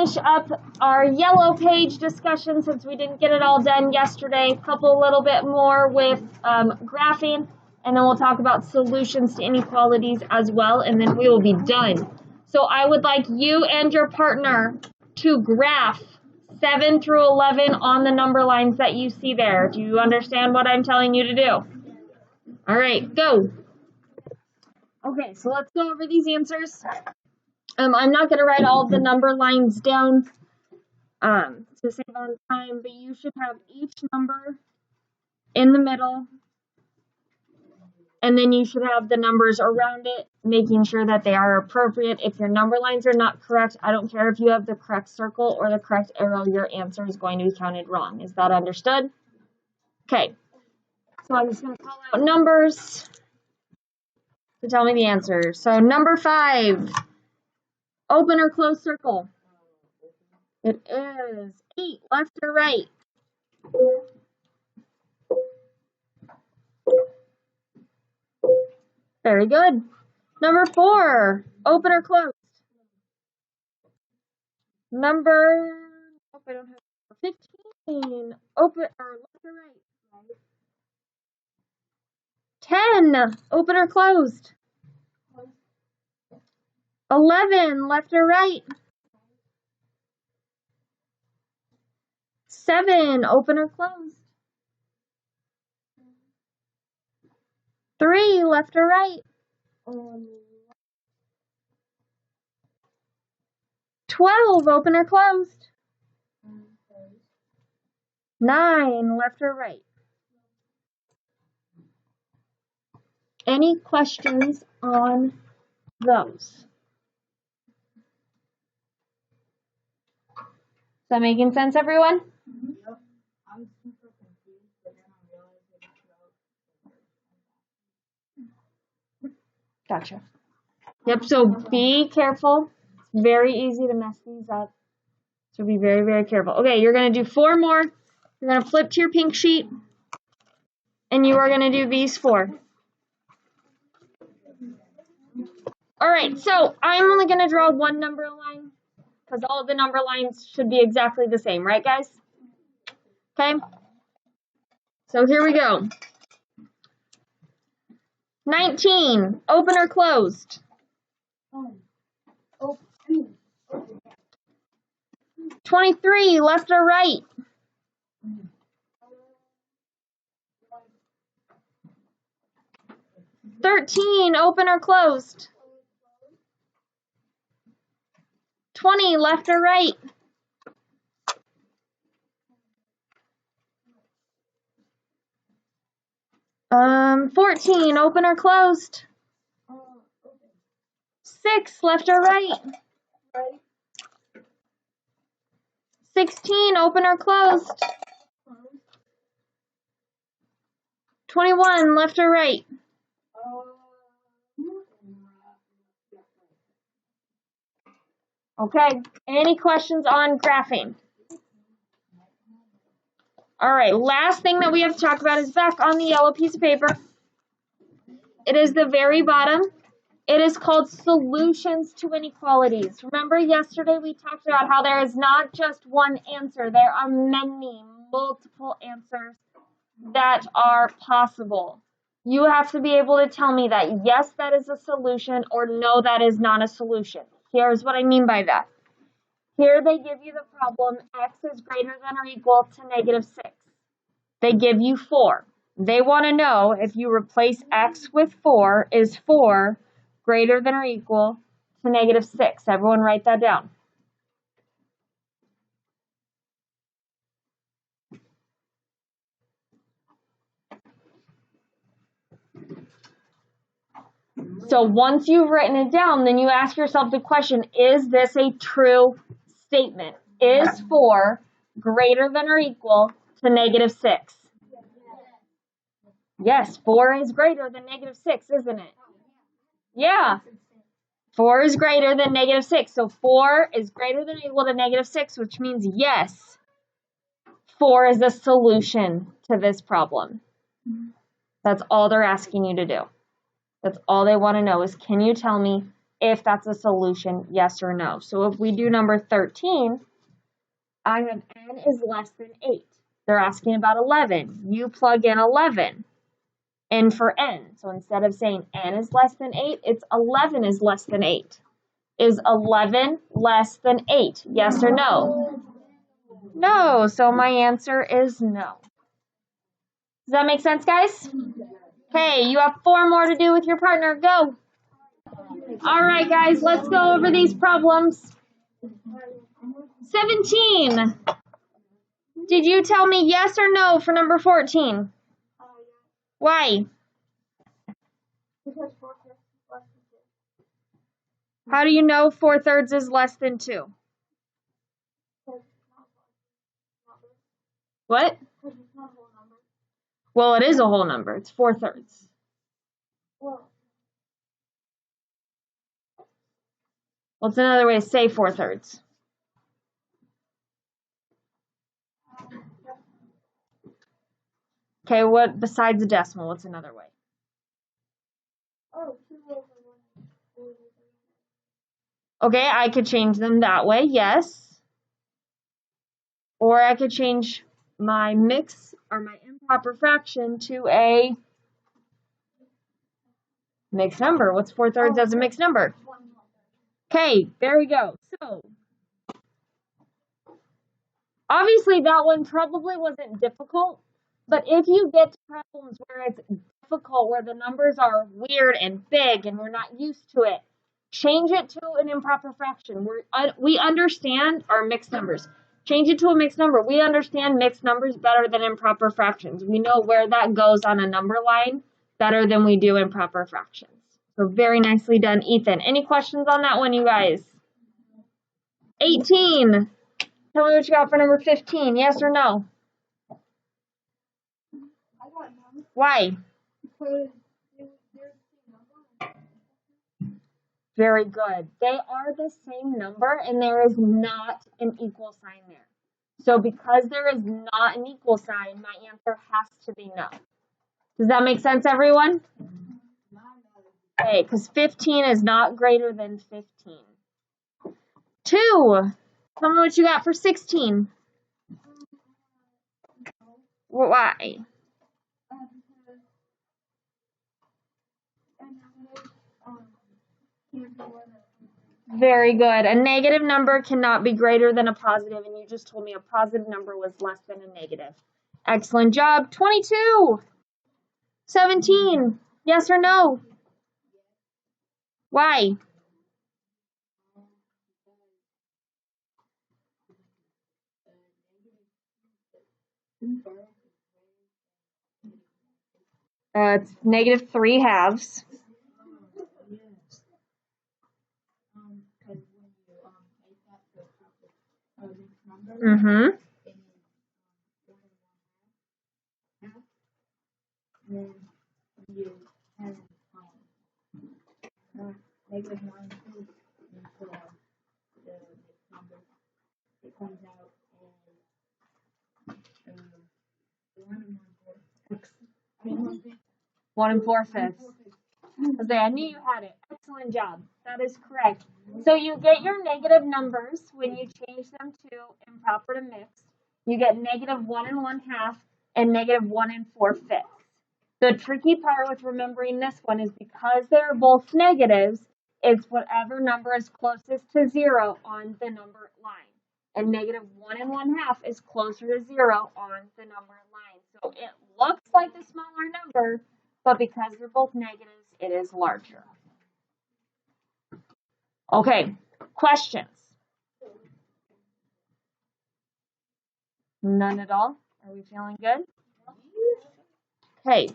finish up our yellow page discussion since we didn't get it all done yesterday. Couple little bit more with graphing, and then we'll talk about solutions to inequalities as well, and then we will be done. So I would like you and your partner to graph 7 through 11 on the number lines that you see there. Do you understand what I'm telling you to do? All right, go. Okay, so let's go over these answers. I'm not going to write all the number lines down to save on time, but you should have each number in the middle, and then you should have the numbers around it, making sure that they are appropriate. If your number lines are not correct, I don't care if you have the correct circle or the correct arrow, your answer is going to be counted wrong. Is that understood? Okay, so I'm just going to call out numbers to tell me the answer. So number 5, open or close circle. It is 8, left or right? Very good. Number 4, open or closed? Number, oh, I don't have 15, open or left or right? 10, open or closed? 11, left or right? 7, open or closed? 3, left or right? 12, open or closed? 9, left or right? Any questions on those? Is that making sense, everyone? Yep. I'm super confused, but then I realized Gotcha. Yep, so be careful. It's very easy to mess these up. So be very, very careful. Okay, you're going to do 4 more. You're going to flip to your pink sheet. And you are going to do these 4. All right, so I'm only going to draw one number line because all of the number lines should be exactly the same, right, guys? Okay. So here we go. 19, open or closed? 23, left or right? 13, open or closed? 20, left or right? 14, open or closed? 6, left or right? 16, open or closed? 21, left or right? Okay, any questions on graphing? All right, last thing that we have to talk about is back on the yellow piece of paper. It is the very bottom. It is called solutions to inequalities. Remember yesterday we talked about how there is not just one answer. There are multiple answers that are possible. You have to be able to tell me that yes, that is a solution, or no, that is not a solution. Here's what I mean by that. Here they give you the problem, x is greater than or equal to -6. They give you 4. They want to know if you replace x with 4, is 4 greater than or equal to -6? Everyone write that down. So once you've written it down, then you ask yourself the question, is this a true statement? Is 4 greater than or equal to -6? Yes, 4 is greater than -6, isn't it? Yeah. 4 is greater than -6. So 4 is greater than or equal to -6, which means yes, 4 is a solution to this problem. That's all they're asking you to do. That's all they want to know is, can you tell me if that's a solution, yes or no. So if we do number 13, I have n is less than 8. They're asking about 11. You plug in 11. N for n. So instead of saying n is less than 8, it's 11 is less than 8. Is 11 less than 8? Yes or no? No. So my answer is no. Does that make sense, guys? Okay, you have 4 more to do with your partner. Go. All right, guys, let's go over these problems. 17. Did you tell me yes or no for number 14? Why? How do you know 4/3 is less than 2? What? Well, it is a whole number. It's 4/3. What's another way to say 4/3? Okay, what besides a decimal? What's another way? Okay, I could change them that way, yes. Or I could change my mix or my improper fraction to a mixed number. What's 4/3 as a mixed number? Okay, there we go. So, obviously that one probably wasn't difficult, but if you get to problems where it's difficult, where the numbers are weird and big and we're not used to it, change it to an improper fraction. We understand our mixed numbers. Change it to a mixed number. We understand mixed numbers better than improper fractions. We know where that goes on a number line better than we do improper fractions. So very nicely done, Ethan. Any questions on that one, you guys? 18. Tell me what you got for number 15. Yes or no? Why? Very good. They are the same number, and there is not an equal sign there. So because there is not an equal sign, my answer has to be no. Does that make sense, everyone? Okay, because 15 is not greater than 15. 2. Tell me what you got for 16. Why? Very good. A negative number cannot be greater than a positive, and you just told me a positive number was less than a negative. Excellent job. 22. 17. Yes or no? Why? It's negative 3/2. Mm-hmm. One 4/5. Okay, I knew you had it. Excellent job. That is correct. So you get your negative numbers when you change them to improper to mixed. You get negative 1 1/2 and negative 1 4/5. The tricky part with remembering this one is because they're both negatives, it's whatever number is closest to 0 on the number line. And negative 1 1/2 is closer to 0 on the number line. So it looks like the smaller number, but because they're both negatives, it is larger. Okay, questions? None at all? Are we feeling good? Okay,